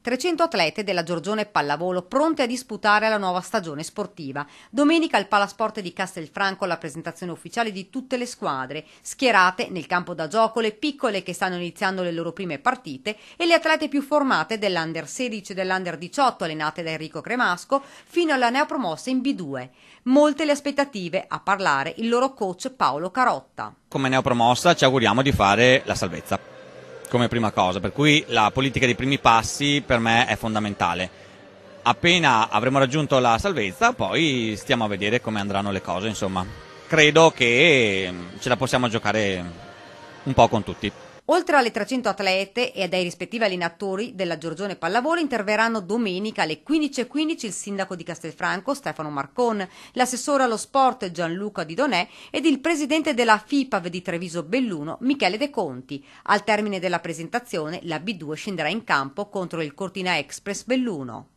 300 atlete della Giorgione Pallavolo pronte a disputare la nuova stagione sportiva. Domenica al Palasport di Castelfranco la presentazione ufficiale di tutte le squadre, schierate nel campo da gioco le piccole che stanno iniziando le loro prime partite e le atlete più formate dell'Under 16 e dell'Under 18 allenate da Enrico Cremasco fino alla neopromossa in B2. Molte le aspettative, a parlare il loro coach Paolo Carotta. Come neopromossa ci auguriamo di fare la salvezza come prima cosa, per cui la politica dei primi passi per me è fondamentale. Appena avremo raggiunto la salvezza, poi stiamo a vedere come andranno le cose, insomma. Credo che ce la possiamo giocare un po' con tutti. Oltre alle 300 atlete e dai rispettivi allenatori della Giorgione Pallavolo interverranno domenica alle 15:15 il sindaco di Castelfranco Stefano Marcon, l'assessore allo sport Gianluca Di Donè ed il presidente della FIPAV di Treviso Belluno Michele De Conti. Al termine della presentazione la B2 scenderà in campo contro il Cortina Express Belluno.